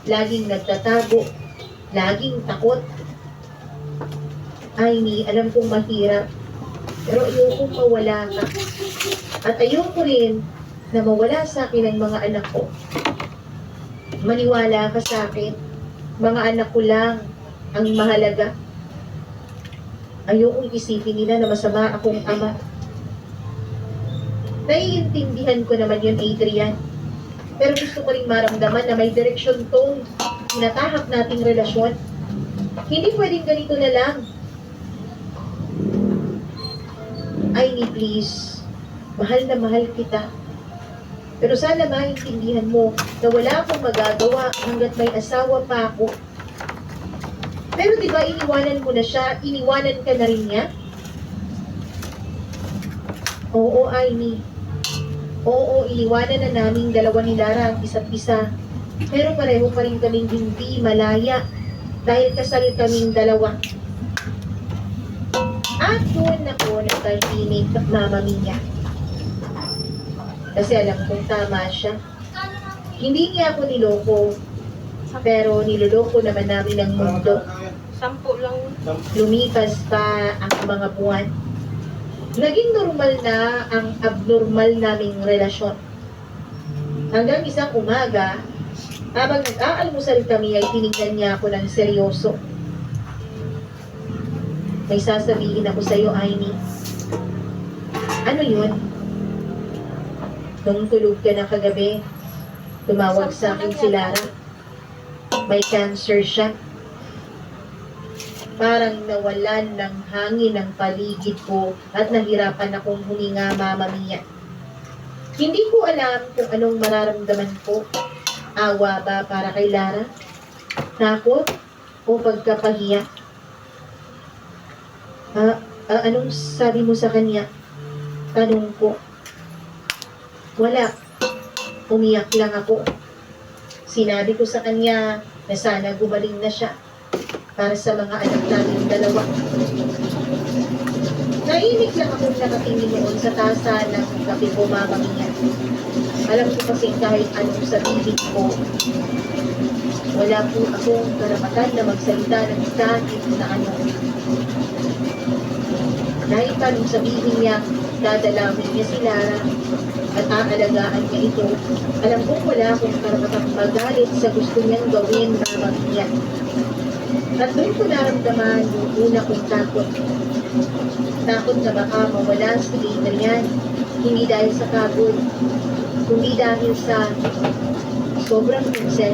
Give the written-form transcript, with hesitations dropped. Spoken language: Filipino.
laging nagtatago, laging takot. Aini, alam kong mahirap, pero ayokong mawala ka. At ayoko rin na mawala sa akin ang mga anak ko. Maniwala ka sa akin, mga anak ko lang ang mahalaga. Ayokong isipin nila na masama akong ama. Naiintindihan ko naman yun, Adrian. Pero gusto ko rin maramdaman na may direksyon tong tinatahak nating relasyon. Hindi pwedeng ganito na lang. Aini, please. Mahal na mahal kita. Pero sana maintindihan mo na wala akong magagawa hanggat may asawa pa ako. Pero di ba iniwanan mo na siya, iniwanan ka na rin niya? Oo, Aini. Oo, iniwanan na naming dalawa ni Lara ang isa't isa. Pero pareho pa rin kaming hindi malaya dahil kasal kaming dalawa. At doon ako nagtahimik at Mama Mia. Kasi alam kong tama siya. Hindi niya ako niloko, pero niloloko naman namin ang mundo. 10 lang. Lumipas pa ang mga buwan. Naging normal na ang abnormal naming relasyon. Hanggang isang umaga, habang nag-aalmusal kami ay tinignan niya ako ng seryoso. May sasabihin ako sa iyo, Aini. Ano yun? Nung tulog ka na kagabi, tumawag sa akin si Lara. May cancer siya. Parang nawalan ng hangin ang paligid ko at nahirapan akong huminga, Mama Mia. Hindi ko alam kung anong mararamdaman ko. Awa ba para kay Lara? Takot? O pagkapahiya? Anong sabi mo sa kanya? Tanong ko. Wala. Umiyak lang ako. Sinabi ko sa kanya na sana gumaling na siya para sa mga anak namin dalawa. Nainig lang akong nakatingin noon sa tasa ng kape ko, Mama Mia. Alam ko kasi kahit anong sabihin ko, wala po akong karapatan na magsalita ng kahit na ano. Dahil pa nung sabihin niya, dadalawin niya si Lara at aalagaan niya ito, alam kong wala akong karapatang magalit sa gusto niyang gawin, Mama Mia. At doon ko naramdaman yung una kong takot. Takot na baka mawala si Adrian, hindi dahil sa pagod, kundi dahil sa sobrang concern